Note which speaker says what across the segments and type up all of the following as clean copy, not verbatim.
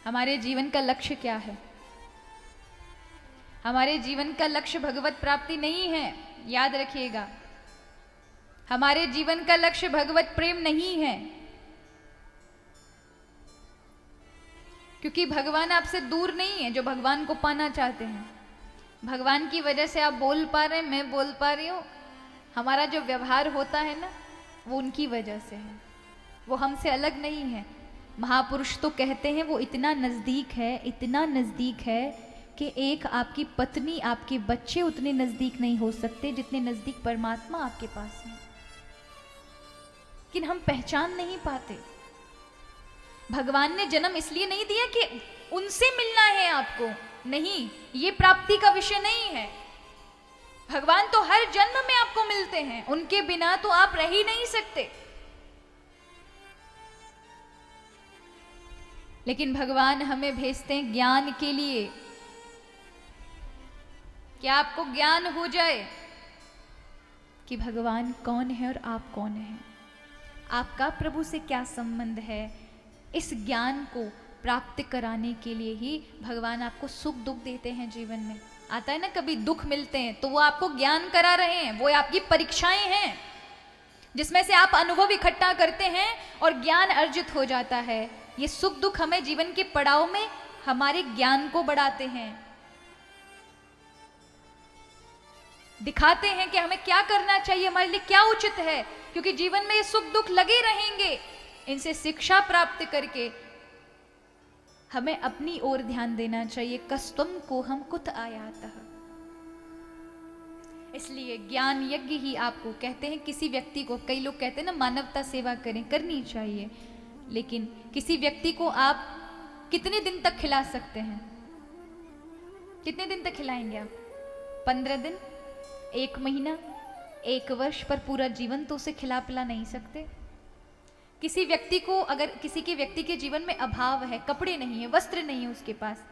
Speaker 1: हमारे जीवन का लक्ष्य क्या है? हमारे जीवन का लक्ष्य भगवत प्राप्ति नहीं है, याद रखिएगा। हमारे जीवन का लक्ष्य भगवत प्रेम नहीं है, क्योंकि भगवान आपसे दूर नहीं है जो भगवान को पाना चाहते हैं। भगवान की वजह से आप बोल पा रहे हैं, मैं बोल पा रही हूं। हमारा जो व्यवहार होता है ना, वो उनकी वजह से है, वो हमसे अलग नहीं है। महापुरुष तो कहते हैं वो इतना नजदीक है, इतना नजदीक है कि एक आपकी पत्नी, आपके बच्चे उतने नजदीक नहीं हो सकते जितने नजदीक परमात्मा आपके पास है। लेकिन हम पहचान नहीं पाते। भगवान ने जन्म इसलिए नहीं दिया कि उनसे मिलना है आपको, नहीं, ये प्राप्ति का विषय नहीं है। भगवान तो हर जन्म में आपको मिलते हैं, उनके बिना तो आप रह ही नहीं सकते। लेकिन भगवान हमें भेजते हैं ज्ञान के लिए, कि आपको ज्ञान हो जाए कि भगवान कौन है और आप कौन हैं, आपका प्रभु से क्या संबंध है। इस ज्ञान को प्राप्त कराने के लिए ही भगवान आपको सुख दुख देते हैं। जीवन में आता है ना, कभी दुख मिलते हैं तो वो आपको ज्ञान करा रहे हैं, वो आपकी परीक्षाएं हैं जिसमें से आप अनुभव इकट्ठा करते हैं और ज्ञान अर्जित हो जाता है। ये सुख दुख हमें जीवन के पड़ाव में हमारे ज्ञान को बढ़ाते हैं, दिखाते हैं कि हमें क्या करना चाहिए, हमारे लिए क्या उचित है। क्योंकि जीवन में ये सुख दुख लगे रहेंगे, इनसे शिक्षा प्राप्त करके हमें अपनी ओर ध्यान देना चाहिए। कस्तम को हम कुत आयातः, इसलिए ज्ञान यज्ञ ही आपको कहते हैं। किसी व्यक्ति को, कई लोग कहते हैं ना मानवता सेवा करें, करनी चाहिए, लेकिन किसी व्यक्ति को आप कितने दिन तक खिला सकते हैं? कितने दिन तक खिलाएंगे आप? 15 दिन, 1 महीना, 1 वर्ष, पर पूरा जीवन तो उसे खिला पिला नहीं सकते। किसी व्यक्ति को, अगर किसी के व्यक्ति के जीवन में अभाव है, कपड़े नहीं है, वस्त्र नहीं है उसके पास,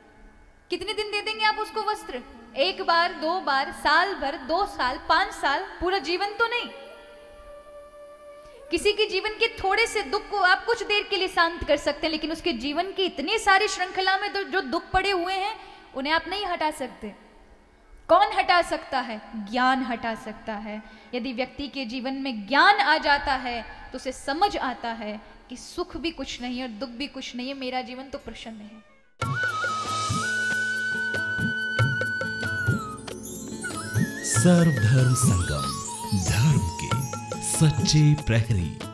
Speaker 1: कितने दिन दे देंगे आप उसको वस्त्र? 1 बार, 2 बार, साल भर, 2 साल, 5 साल, पूरा जीवन तो नहीं। किसी के जीवन के थोड़े से दुख को आप कुछ देर के लिए शांत कर सकते हैं, लेकिन उसके जीवन की इतनी सारी श्रृंखला में जो दुख पड़े हुए हैं उन्हें आप नहीं हटा सकते। कौन हटा सकता है? ज्ञान हटा सकता है। यदि व्यक्ति के जीवन में ज्ञान आ जाता है तो उसे समझ आता है कि सुख भी कुछ नहीं है और दुख भी कुछ नहीं है, मेरा जीवन तो प्रसन्न है।
Speaker 2: सर्वधर्म संगम, धर्म के सच्चे प्रहरी।